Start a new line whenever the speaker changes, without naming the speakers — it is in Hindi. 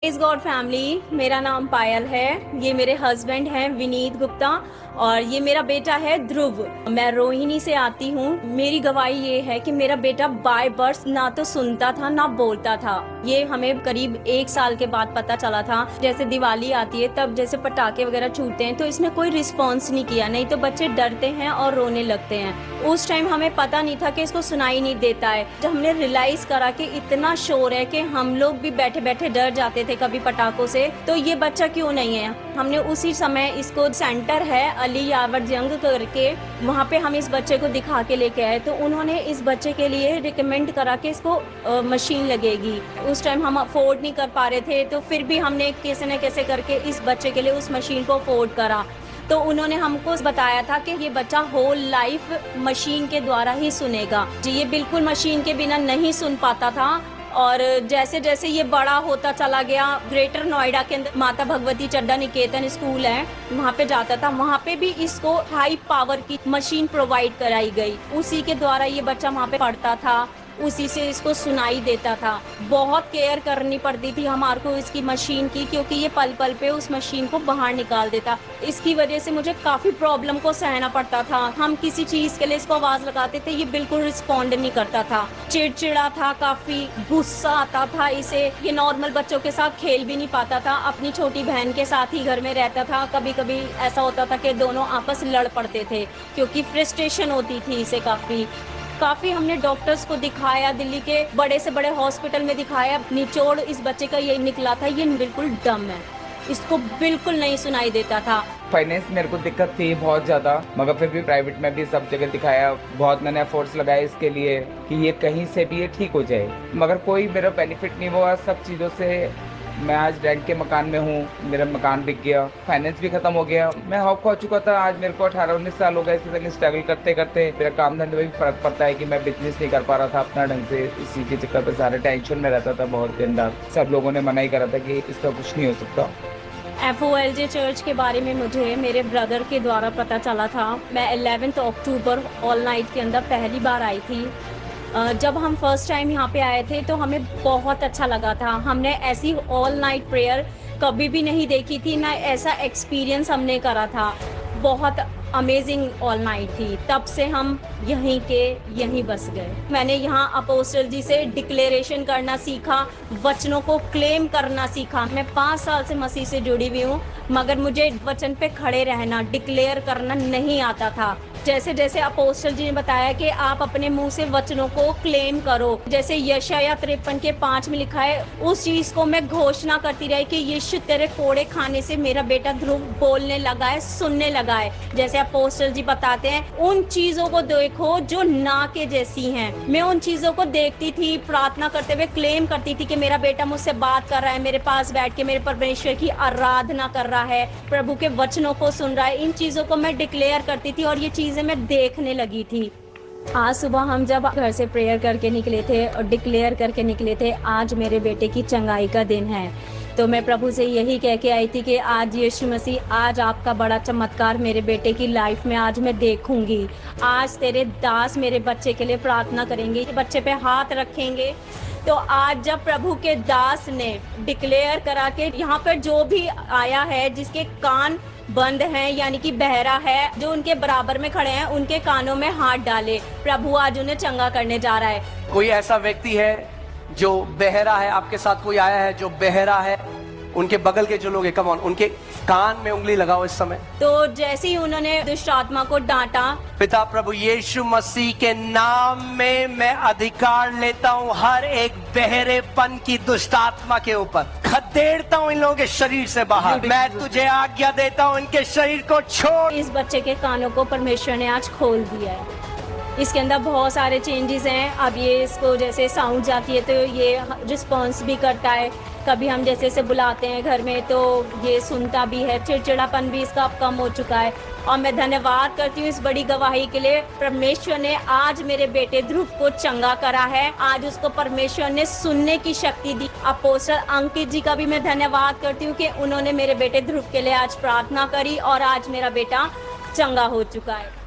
इस गॉड फैमिली, मेरा नाम पायल है। ये मेरे हस्बैंड हैं विनीत गुप्ता और ये मेरा बेटा है ध्रुव। मैं रोहिणी से आती हूँ। मेरी गवाही ये है कि मेरा बेटा बाय बर्थ ना तो सुनता था ना बोलता था। ये हमें करीब 1 साल के बाद पता चला था। जैसे दिवाली आती है तब जैसे पटाखे वगैरह छूटते हैं तो इसने कोई रिस्पॉन्स नहीं किया, नहीं तो बच्चे डरते हैं और रोने लगते हैं। उस टाइम हमें पता नहीं था कि इसको सुनाई नहीं देता है। जब हमने रियलाइज करा कि इतना शोर है कि हम लोग भी बैठे बैठे डर जाते थे कभी पटाखों से, तो ये बच्चा क्यों नहीं है। हमने उसी समय इसको सेंटर है अली यावर जंग करके, वहाँ पे हम इस बच्चे को दिखा के लेके आए तो उन्होंने इस बच्चे के लिए रिकमेंड करा कि इसको मशीन लगेगी। उस टाइम हम अफोर्ड नहीं कर पा रहे थे तो फिर भी हमने कैसे न कैसे करके इस बच्चे के लिए उस मशीन को अफोर्ड करा। तो उन्होंने हमको बताया था कि ये बच्चा होल लाइफ मशीन के द्वारा ही सुनेगा। जी, ये बिल्कुल मशीन के बिना नहीं सुन पाता था। और जैसे जैसे ये बड़ा होता चला गया, ग्रेटर नोएडा के अंदर माता भगवती चड्डा निकेतन स्कूल है, वहाँ पे जाता था। वहाँ पे भी इसको हाई पावर की मशीन प्रोवाइड कराई गई। उसी के द्वारा ये बच्चा वहाँ पे पढ़ता था, उसी से इसको सुनाई देता था। बहुत केयर करनी पड़ती थी हमारे को इसकी मशीन की, क्योंकि ये पल पल पे उस मशीन को बाहर निकाल देता। इसकी वजह से मुझे काफ़ी प्रॉब्लम को सहना पड़ता था। हम किसी चीज़ के लिए इसको आवाज़ लगाते थे, ये बिल्कुल रिस्पॉन्ड नहीं करता था, चिड़चिड़ा था, काफ़ी गुस्सा आता था इसे। ये नॉर्मल बच्चों के साथ खेल भी नहीं पाता था, अपनी छोटी बहन के साथ ही घर में रहता था। कभी कभी ऐसा होता था कि दोनों आपस लड़ पड़ते थे क्योंकि फ्रस्ट्रेशन होती थी इसे काफ़ी हमने डॉक्टर्स को दिखाया, दिल्ली के बड़े से बड़े हॉस्पिटल में दिखाया। निचोड़ इस बच्चे का यही निकला था, ये बिल्कुल डम है, इसको बिल्कुल नहीं सुनाई देता था।
फाइनेंस मेरे को दिक्कत थी बहुत ज़्यादा, मगर फिर भी प्राइवेट में भी सब जगह दिखाया। बहुत मैंने एफर्ट्स लगाए इसके लिए कि ये कहीं से भी ये ठीक हो जाए, मगर कोई मेरा बेनिफिट नहीं हुआ। सब चीज़ों से मैं आज रेंट के मकान में हूँ, मेरा मकान बिक गया, फाइनेंस भी खत्म हो गया। मैं हॉप खो चुका था। आज मेरे को 18-19 साल हो गए इसके संग स्ट्रगल करते करते। मेरा काम धंधे में भी फर्क पड़ता है कि मैं बिजनेस नहीं कर पा रहा था अपना ढंग से। इसी के चक्कर पर सारे टेंशन में रहता था बहुत दिन रात। सब लोगों ने मना ही करा था कि इसका कुछ नहीं हो सकता।
FOLJ चर्च के बारे में मुझे मेरे ब्रदर के द्वारा पता चला था। मैं 11 अक्टूबर ऑल नाइट के अंदर पहली बार आई थी। जब हम फर्स्ट टाइम यहाँ पे आए थे तो हमें बहुत अच्छा लगा था। हमने ऐसी ऑल नाइट प्रेयर कभी भी नहीं देखी थी, ना ऐसा एक्सपीरियंस हमने करा था। बहुत अमेजिंग ऑल नाइट थी। तब से हम यहीं बस गए। मैंने यहाँ अपोस्टल जी से डिक्लेरेशन करना सीखा, वचनों को क्लेम करना सीखा। मैं 5 साल से मसीह से जुड़ी हुई हूँ, मगर मुझे वचन पे खड़े रहना, डिक्लेयर करना नहीं आता था। जैसे जैसे अपोस्टल जी ने बताया कि आप अपने मुंह से वचनों को क्लेम करो, जैसे यशायाह 53:5 में लिखा है, उस चीज को मैं घोषणा करती रही कि यीशु तेरे कोड़े खाने से मेरा बेटा ध्रुव बोलने लगा है, सुनने लगा है। जैसे अपोस्टल जी बताते हैं, उन चीजों को देखो जो ना के जैसी हैं। मैं उन चीजों को देखती थी, प्रार्थना करते हुए क्लेम करती थी कि मेरा बेटा मुझसे बात कर रहा है, मेरे पास बैठ के मेरे परमेश्वर की आराधना कर रहा है, प्रभु के वचनों को सुन रहा है। इन चीजों को मैं डिक्लेयर करती थी और ये चीजें मैं देखने लगी थी। आज सुबह हम जब घर से प्रेयर करके निकले थे और डिक्लेयर करके निकले थे, आज मेरे बेटे की चंगाई का दिन है, तो मैं प्रभु से यही कह के आई थी कि आज यीशु मसीह, आज आपका बड़ा चमत्कार मेरे बेटे की लाइफ में आज मैं देखूंगी। आज तेरे दास मेरे बच्चे के लिए प्रार्थना करेंगे, बच्चे पे हाथ रखेंगे। तो आज जब प्रभु के दास ने डिक्लेयर करा के यहाँ पर जो भी आया है जिसके कान बंद हैं, यानी कि बहरा है, जो उनके बराबर में खड़े हैं, उनके कानों में हाथ डाले, प्रभु आज उन्हें चंगा करने जा रहा है।
कोई ऐसा व्यक्ति है जो बहरा है, आपके साथ कोई आया है जो बहरा है, उनके बगल के जो लोग हैं, कम ऑन, उनके कान में उंगली लगाओ इस समय।
तो जैसे ही उन्होंने दुष्ट आत्मा को डांटा,
पिता प्रभु यीशु मसीह के नाम में मैं अधिकार लेता हूँ हर एक बहरेपन की दुष्ट आत्मा के ऊपर, खदेड़ता हूँ इन लोगों के शरीर से बाहर। मैं तुझे आज्ञा देता हूँ इनके शरीर को छोड़।
इस बच्चे के कानों को परमेश्वर ने आज खोल दिया है। इसके अंदर बहुत सारे चेंजेस हैं। अब ये इसको जैसे साउंड जाती है तो ये रिस्पॉन्स भी करता है। कभी हम जैसे इसे बुलाते हैं घर में तो ये सुनता भी है। चिड़चिड़ापन भी इसका अब कम हो चुका है। और मैं धन्यवाद करती हूँ इस बड़ी गवाही के लिए। परमेश्वर ने आज मेरे बेटे ध्रुव को चंगा करा है। आज उसको परमेश्वर ने सुनने की शक्ति दी। अपोस्टल अंकित जी का भी मैं धन्यवाद करती हूँ कि उन्होंने मेरे बेटे ध्रुव के लिए आज प्रार्थना करी और आज मेरा बेटा चंगा हो चुका है।